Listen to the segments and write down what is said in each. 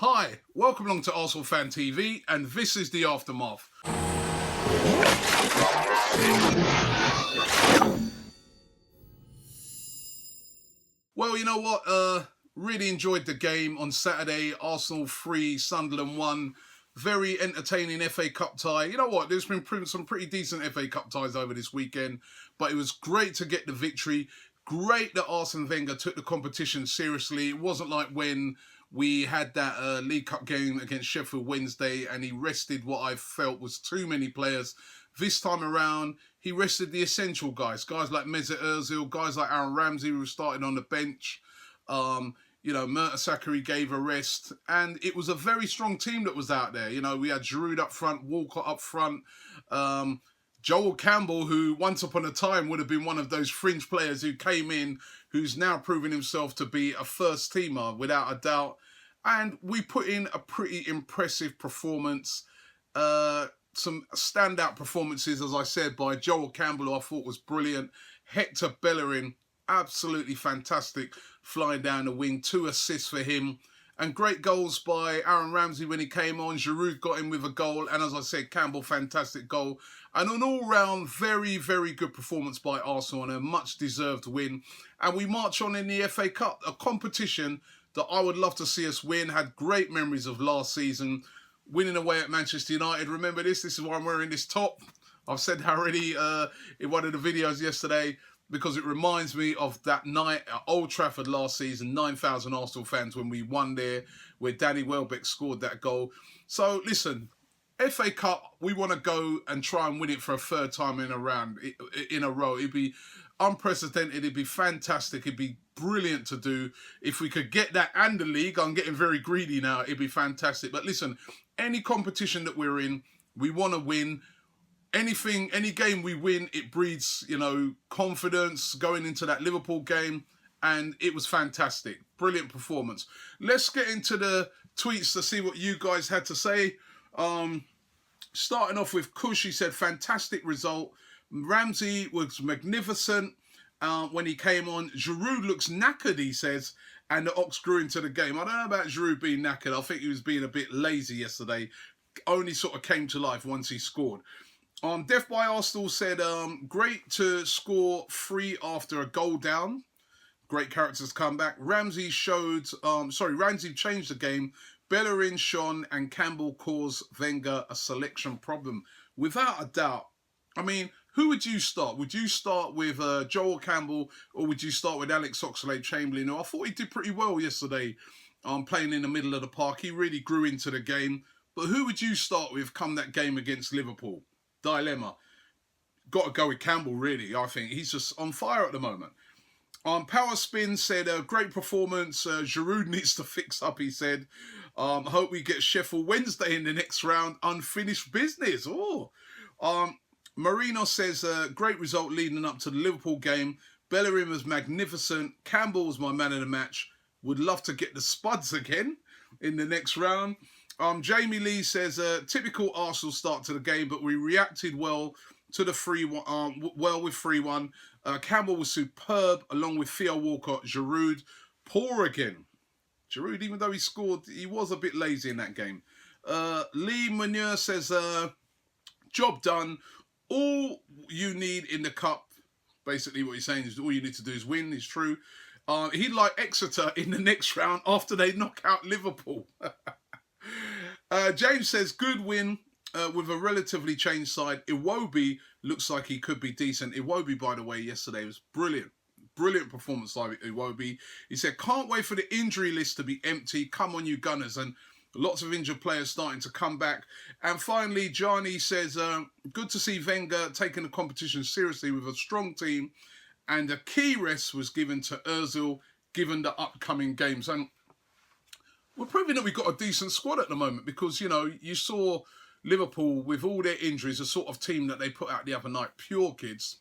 Hi, welcome along to Arsenal Fan TV, and this is the aftermath. Well, you know what? Really enjoyed the game on Saturday. Arsenal 3, Sunderland 1. Very entertaining FA Cup tie. You know what? There's been some pretty decent FA Cup ties over this weekend, but it was great to get the victory. Great that Arsene Wenger took the competition seriously. It wasn't like when we had that League Cup game against Sheffield Wednesday and he rested what I felt was too many players. This time around, he rested the essential guys like Mesut Ozil, guys like Aaron Ramsey who were starting on the bench. Mertesacker gave a rest, and it was a very strong team that was out there. You know, we had Giroud up front, Walker up front, Joel Campbell, who once upon a time would have been one of those fringe players who came in, who's now proven himself to be a first teamer without a doubt. And we put in a pretty impressive performance. Some standout performances, as I said, by Joel Campbell, who I thought was brilliant. Hector Bellerin, absolutely fantastic, flying down the wing, 2 assists for him. And great goals by Aaron Ramsey when he came on. Giroud got him with a goal. And as I said, Campbell, fantastic goal. And an all-round, very, very good performance by Arsenal and a much-deserved win. And we march on in the FA Cup, a competition that I would love to see us win. Had great memories of last season, winning away at Manchester United. Remember this is why I'm wearing this top. I've said already in one of the videos yesterday, because it reminds me of that night at Old Trafford last season, 9,000 Arsenal fans when we won there, where Danny Welbeck scored that goal. So listen, FA Cup, we want to go and try and win it for a third time in a row. It'd be unprecedented. It'd be fantastic. It'd be brilliant to do. If we could get that and the league, I'm getting very greedy now. It'd be fantastic. But listen, any competition that we're in, we want to win. Any game we win, it breeds, confidence going into that Liverpool game, and it was fantastic. Brilliant performance. Let's get into the tweets to see what you guys had to say. Starting off with Kush, he said, fantastic result. Ramsey was magnificent when he came on. Giroud looks knackered, he says, and the Ox grew into the game. I don't know about Giroud being knackered. I think he was being a bit lazy yesterday. Only sort of came to life once he scored. Death by Arsenal said, great to score 3 after a goal down. Great characters come back. Ramsey changed the game. Bellerin shone and Campbell caused Wenger a selection problem. Without a doubt. I mean, who would you start? Would you start with Joel Campbell, or would you start with Alex Oxlade-Chamberlain? I thought he did pretty well yesterday, playing in the middle of the park. He really grew into the game. But who would you start with come that game against Liverpool? Dilemma. Got to go with Campbell, really. I think he's just on fire at the moment. Power Spin said, great performance. Giroud needs to fix up, he said. Hope we get Sheffield Wednesday in the next round. Unfinished business. Marino says, great result leading up to the Liverpool game. Bellerin was magnificent. Campbell was my man of the match. Would love to get the Spuds again in the next round. Jamie Lee says, typical Arsenal start to the game, but we reacted well to the 3-1, with 3-1. Campbell was superb, along with Theo Walcott. Giroud, poor again. Giroud, even though he scored, he was a bit lazy in that game. Lee Munir says, job done. All you need in the cup, basically what he's saying is all you need to do is win, is true. He'd like Exeter in the next round after they knock out Liverpool. James says, good win with a relatively changed side. Iwobi looks like he could be decent. Iwobi, by the way, yesterday was brilliant. Brilliant performance by Iwobi. He said, can't wait for the injury list to be empty. Come on, you Gunners. And lots of injured players starting to come back. And finally, Johnny says, good to see Wenger taking the competition seriously with a strong team. And a key rest was given to Ozil, given the upcoming games. And we're proving that we've got a decent squad at the moment because, you saw Liverpool with all their injuries, the sort of team that they put out the other night, pure kids.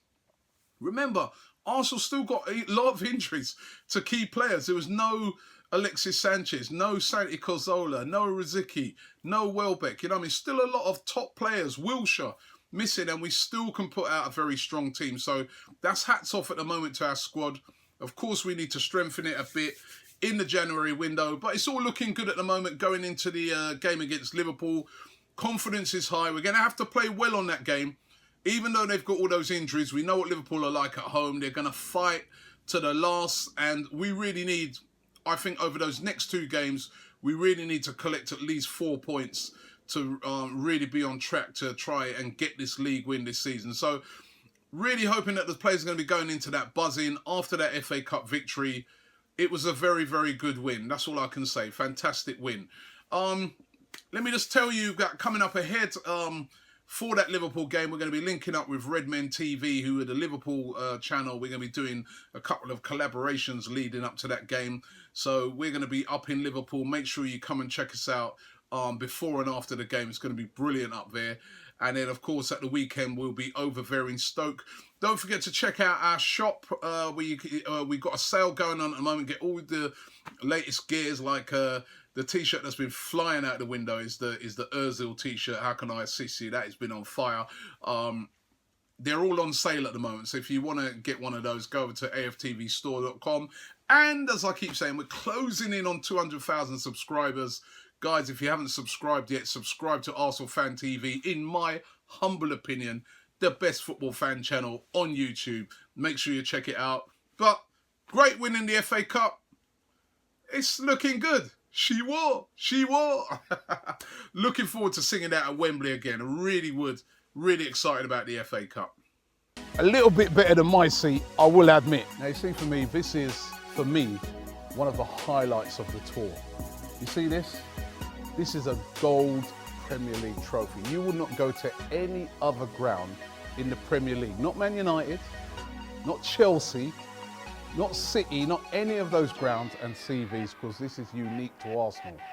Remember, Arsenal still got a lot of injuries to key players. There was no Alexis Sanchez, no Santi Cazorla, no Rosicky, no Welbeck. Still a lot of top players, Wilshere missing, and we still can put out a very strong team. So that's hats off at the moment to our squad. Of course, we need to strengthen it a bit. in the January window. But it's all looking good at the moment going into the game against Liverpool. Confidence is high. We're going to have to play well on that game. Even though they've got all those injuries, we know what Liverpool are like at home. They're going to fight to the last. And we really need, I think, over those next 2 games, we really need to collect at least 4 points to really be on track to try and get this league win this season. So really hoping that the players are going to be going into that buzzing after that FA Cup victory. It was a very, very good win. That's all I can say. Fantastic win. Let me just tell you that coming up ahead for that Liverpool game, we're going to be linking up with Redmen TV, who are the Liverpool channel. We're going to be doing a couple of collaborations leading up to that game. So we're going to be up in Liverpool. Make sure you come and check us out before and after the game. It's going to be brilliant up there. And then, of course, at the weekend, we'll be over there in Stoke. Don't forget to check out our shop. We got a sale going on at the moment. Get all the latest gears, like the T-shirt that's been flying out the window is the Ozil T-shirt. How can I assist you? That has been on fire. They're all on sale at the moment. So if you want to get one of those, go over to AFTVstore.com. And as I keep saying, we're closing in on 200,000 subscribers. Guys, if you haven't subscribed yet, subscribe to Arsenal Fan TV. In my humble opinion, the best football fan channel on YouTube. Make sure you check it out. But great win in the FA Cup. It's looking good. She wore. Looking forward to singing that at Wembley again. I really would. Really excited about the FA Cup. A little bit better than my seat, I will admit. Now, you see, for me, this is, for me, one of the highlights of the tour. You see this? This is a gold Premier League trophy. You will not go to any other ground in the Premier League. Not Man United, not Chelsea, not City, not any of those grounds and see these, because this is unique to Arsenal.